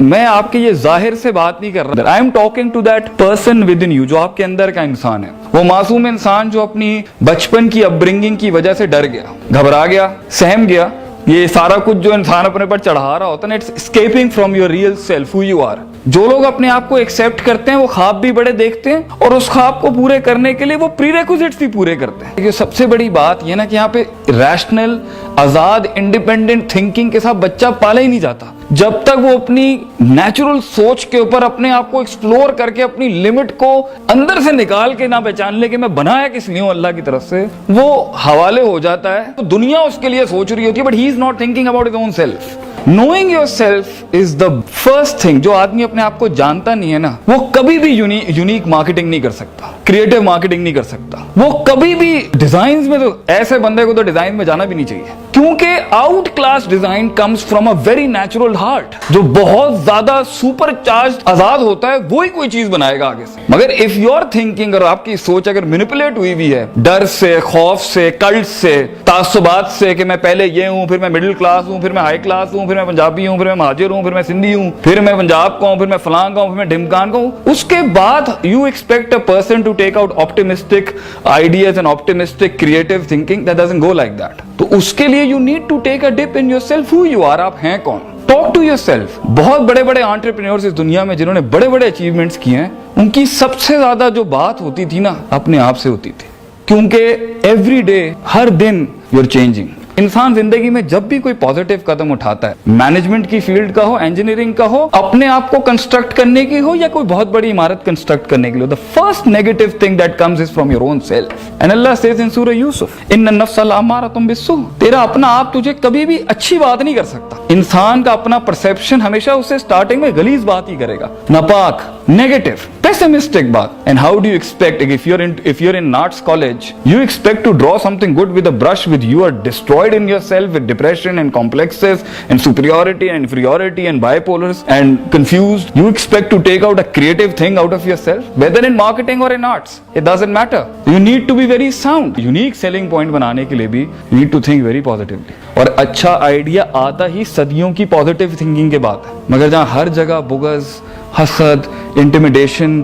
मैं आपके ये जाहिर से बात नहीं कर रहा, I am talking to that person within you, जो आपके अंदर का इंसान है, वो मासूम इंसान जो अपनी बचपन की अपब्रिंगिंग की वजह से डर गया, घबरा गया, सहम गया। ये सारा कुछ जो इंसान अपने पर चढ़ा रहा होता है ना, it's escaping from your real self, who you are. जो लोग अपने आप को एक्सेप्ट करते हैं वो ख्वाब भी बड़े देखते हैं और उस ख्वाब को पूरे करने के लिए वो प्रीरेक्विजिट्स भी पूरे करते हैं। ये सबसे बड़ी बात ये ना कि यहाँ पे रैशनल, आजाद, इंडिपेंडेंट थिंकिंग के साथ बच्चा पाला ही नहीं जाता जब तक वो अपनी नेचुरल सोच के ऊपर अपने आप को एक्सप्लोर करके अपनी लिमिट को अंदर से निकाल के ना पहचान ले कि मैं बनाया किस लिए हूं अल्लाह की तरफ से, वो हवाले हो जाता है। तो दुनिया उसके लिए सोच रही होती है, but he is not thinking about his own self. Knowing your self is the first thing. जो आदमी अपने आप को जानता नहीं है ना, वो कभी भी यूनिक मार्केटिंग नहीं कर सकता, क्रिएटिव मार्केटिंग नहीं कर सकता, वो कभी भी डिजाइन में, तो ऐसे बंदे को तो डिजाइन में जाना भी नहीं चाहिए, क्योंकि out class design comes from a very natural heart. जो बहुत ज्यादा सुपर चार्ज आजाद होता है वही कोई चीज बनाएगा आगे से। मगर इफ योर थिंकिंग और आपकी सोच अगर मैनिपुलेट हुई हुई है डर से, खौफ से, कल्ट से, तासुबात से कि मैं पहले ये हूं, फिर मैं मिडिल क्लास हूं, फिर मैं हाई क्लास हूं, फिर मैं पंजाबी हूं, फिर मैं महाजिर हूं, फिर मैं सिंधी हूं, फिर मैं पंजाब का हूं, फिर मैं फलां का हूं, फिर मैं ढिमकान का हूं, उसके बाद you expect a person to take out optimistic ideas and optimistic creative thinking, that doesn't go like that. तो उसके लिए you need to take a dip in yourself, who you are, आप हैं कौन। Talk to yourself. बहुत बड़े बड़े entrepreneurs इस दुनिया में जिन्होंने बड़े बड़े अचीवमेंट्स किए हैं, उनकी सबसे ज्यादा जो बात होती थी ना, अपने आप से होती थी, क्योंकि एवरी डे, हर दिन यू आर चेंजिंग। इंसान जिंदगी में जब भी कोई पॉजिटिव कदम उठाता है, मैनेजमेंट की फील्ड का हो, इंजीनियरिंग का हो, अपने आप को कंस्ट्रक्ट करने की हो, या कोई बहुत बड़ी इमारत कंस्ट्रक्ट करने के लिए, the first negative thing that comes is from your own self. And Allah says in सूरह यूसुफ, इन्न नफ्स लअम्मारतुम बिस्सू। तेरा अपना आप तुझे कभी भी अच्छी बात नहीं कर सकता। इंसान का अपना परसेप्शन हमेशा उसे स्टार्टिंग में गलीज बात ही करेगा, नापाक, नेगेटिव, पेसिमिस्टिक बात। And how do you expect, if you're in arts college, you expect to draw something good with a brush, with you are destroyed in yourself with depression and complexes and superiority and inferiority and bipolars and confused. You expect to take out a creative thing out of yourself, whether in marketing or in arts, it doesn't matter. You need to be very sound. Unique selling point बनाने के लिए भी you need to think very positively. और अच्छा idea आता ही सदियों की positive thinking के बाद है। मगर जहाँ हर जगह बुगज, हसद, इंटिमिडेशन,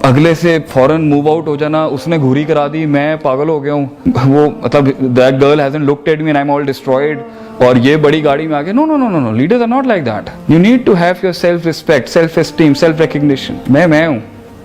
अगले से फौरन मूव आउट हो जाना, उसने घूरी करा दी, मैं पागल हो गया हूँ, वो मतलब that girl hasn't looked at me and I am all destroyed, और ये बड़ी गाड़ी में आ गए। No no no no no, leaders are not like that. You need to have your self respect, self esteem, self recognition. मैं हूँ,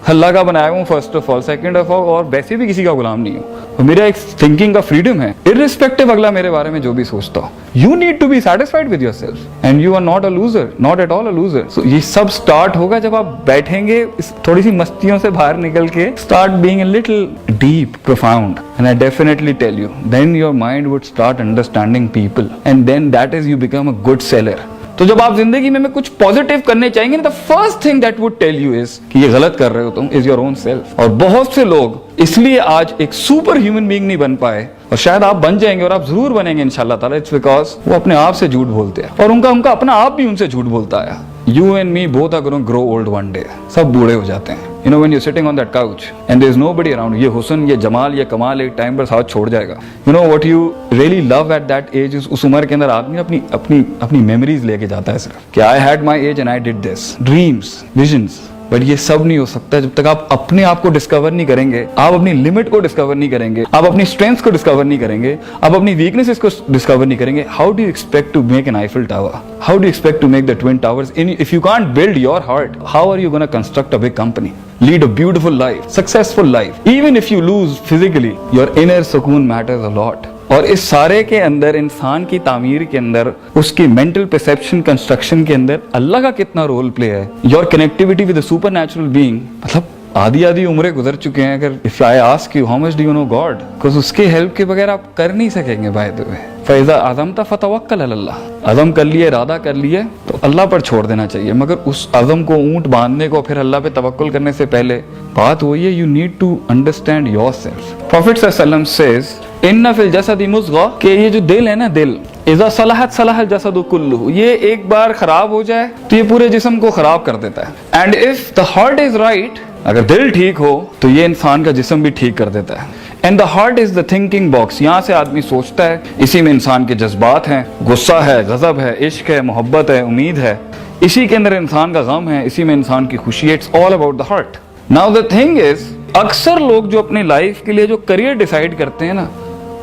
अल्लाह का बनाया हूँ first of all, second of all, और वैसे भी किसी का गुलाम नहीं हूँ। मेरा एक थिंकिंग का फ्रीडम है, इररिस्पेक्टिव अगला मेरे बारे में जो भी सोचता हो। You need to be satisfied with yourself and you are not a loser, not at all a loser. So ये सब स्टार्ट होगा जब आप बैठेंगे थोड़ी सी मस्तियों से बाहर निकल के, start being a little deep, profound, and I definitely tell you, then your mind would start understanding people, and then that is you become a good seller. तो जब आप जिंदगी में कुछ पॉजिटिव करने चाहेंगे ना, the first thing that would tell you is कि ये गलत कर रहे हो तुम, इज योर ओन सेल्फ। और बहुत से लोग इसलिए आज एक सुपर ह्यूमन बीइंग नहीं बन पाए, और शायद आप बन जाएंगे, और आप जरूर बनेंगे इंशाल्लाह ताला। इट्स बिकॉज वो अपने आप से झूठ बोलते हैं, और उनका अपना आप भी उनसे झूठ बोलता है। You and me both are going to grow old one day. सब बूढ़े हो जाते हैं। You know, when you're sitting on that couch and there's nobody around, ये हुस्न, ये जमाल, ये कमाल एक टाइम पर साथ छोड़ जाएगा। You know what you really love at that age is, उस उम्र के अंदर आदमी अपनी मेमोरीज लेके जाता है सिर्फ कि I had my age and I did this, dreams, visions। But ये सब नहीं हो सकता जब तक आप अपने आप को डिस्कवर नहीं करेंगे, आप अपनी लिमिट को डिस्कवर नहीं करेंगे, आप अपनी स्ट्रेंथ्स को डिस्कवर नहीं करेंगे, आप अपनी वीकनेसेस को डिस्कवर नहीं करेंगे। How do you expect to make an Eiffel tower? How do you expect to make the twin towers? If you can't build your heart, how are you gonna construct a big company, lead a beautiful life, successful life? Even if you lose physically, your inner sukoon matters a lot. और इस सारे के अंदर, इंसान की तामीर के अंदर, उसकी मेंटल परसेप्शन कंस्ट्रक्शन के अंदर अल्लाह का कितना रोल प्ले है? Your connectivity with the super natural being. मतलब आधी उम्रें गुजर चुके हैं। अगर if I ask you how much do you know God, because उसके हेल्प के बगैर आप कर नहीं सकेंगे। बाय द वे, फैज़ा अज़मता फतवक्कल अलल्लाह। अज़म कर लिए, इरादा कर लिए, तो अल्लाह पर छोड़ देना चाहिए। मगर उस अज़म को ऊंट बांधने को, फिर अल्लाह पे तवक्कुल करने से पहले बात वही है, you need to understand yourself. Prophet सल्लल्लाहु अलैहि वसल्लम सेज इन्ना फिल जसदी मुज़ग़ा, कि ये जो दिल है ना, दिल इज़ा सलहत सलहल जसदु कुल्लुहु, ये एक बार खराब हो जाए तो ये पूरे जिस्म को खराब कर देता है। And if the heart is right, अगर दिल ठीक हो तो ये इंसान का जिस्म भी ठीक कर देता है। And the heart is the thinking box, यहाँ से आदमी सोचता है, इसी में इंसान के जज्बात हैं, गुस्सा है, गजब है, इश्क है, मोहब्बत है, उम्मीद है, इसी के अंदर इंसान का गम है, इसी में इंसान की खुशी है। It's all about the heart. Now the thing is, अक्सर लोग जो अपनी लाइफ के लिए जो करियर डिसाइड करते हैं ना,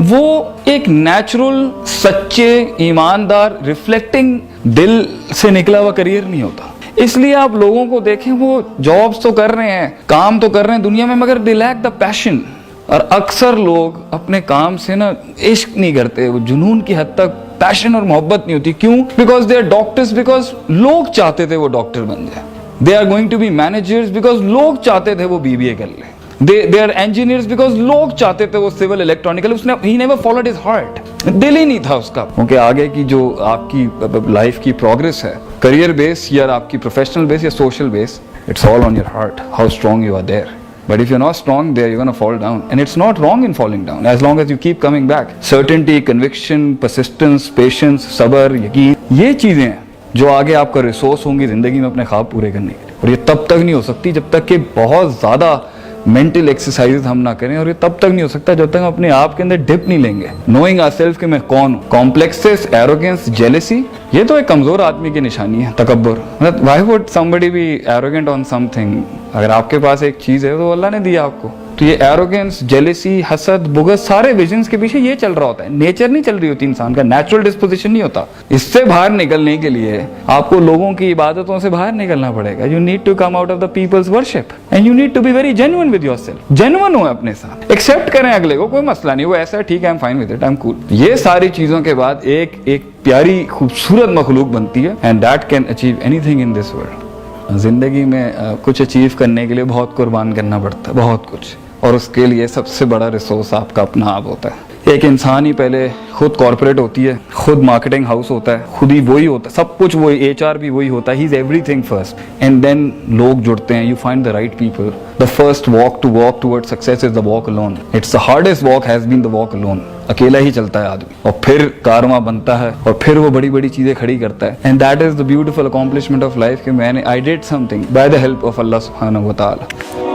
वो एक नेचुरल, सच्चे, ईमानदार, रिफ्लेक्टिंग दिल से निकला हुआ करियर नहीं होता। इसलिए आप लोगों को देखें, वो जॉब्स तो कर रहे हैं, काम तो कर रहे हैं दुनिया में, मगर दे लैक द पैशन। और अक्सर लोग अपने काम से ना इश्क नहीं करते, वो जुनून की हद तक पैशन और मोहब्बत नहीं होती। क्यों? Because they are doctors, because लोग चाहते थे वो डॉक्टर बन जाए। They are going to be managers, because लोग चाहते थे वो BBA कर ले। They are engineers because लोग चाहते थे वो सिविल इलेक्ट्रॉनिकल। उसने he never followed his heart, दिल ही नहीं था उसका। क्योंकि आगे की जो आपकी लाइफ की प्रोग्रेस है, करियर बेस या आपकी प्रोफेशनल बेस या social base, it's all on your heart, how strong you are there. But if you're not strong there, you're gonna fall down, and it's not wrong in falling down as long as you keep coming back. Certainty, conviction, persistence, patience, सब्र, यकीन, ये चीजें हैं जो आगे आपका resource होंगी जिंदगी में अपने ख्वाब पूरे करने के लिए। और ये तब तक नहीं हो सकती जब तक कि बहुत ज्यादा मेंटल एक्सरसाइज हम ना करें, और ये तब तक नहीं हो सकता जब तक हम अपने आप के अंदर डिप नहीं लेंगे। नोइंग आवरसेल्फ कि मैं कौन हूं। कॉम्प्लेक्सेस, एरोगेंस, जेलेसी, ये तो एक कमजोर आदमी की निशानी है। तकब्बुर, मतलब why would somebody B arrogant on something? अगर आपके पास एक चीज है तो अल्लाह ने दिया आपको। तो ये एरोगेंस, जेलेसी, हसद, बुग़्ज़, सारे विजन्स के पीछे ये चल रहा होता है। नेचर नहीं चल रही होती इंसान का, नेचुरल डिस्पोजिशन नहीं होता। इससे बाहर निकलने के लिए आपको लोगों की इबादतों से बाहर निकलना पड़ेगा। You need to come out of the people's worship and you need to be very genuine with yourself. Genuine हो अपने साथ, एक्सेप्ट करें अगले को, कोई मसला नहीं, वो ऐसा है, ठीक है, I am fine with it, I am cool. ये सारी चीजों के बाद एक प्यारी खूबसूरत मखलूक बनती है, and that can achieve anything in this world. जिंदगी में कुछ अचीव करने के लिए बहुत कुर्बान करना पड़ता है, बहुत कुछ, और उसके लिए सबसे बड़ा रिसोर्स आपका अपना आप होता है। एक इंसान ही पहले खुद कॉर्पोरेट होती है, खुद मार्केटिंग हाउस होता है, खुद ही वही होता है, सब कुछ वही, HR भी वही होता है, he is everything first, and then लोग जुड़ते हैं, you find the right people. The first walk toward success is the walk alone. It's the hardest walk has been the walk alone. अकेला ही चलता है आदमी, और फिर कारवां बनता है, और फिर वो बड़ी बड़ी चीजें खड़ी करता है। And that is the beautiful accomplishment of life कि मैंने I did something by the help of अल्लाह सुब्हानहू व तआला।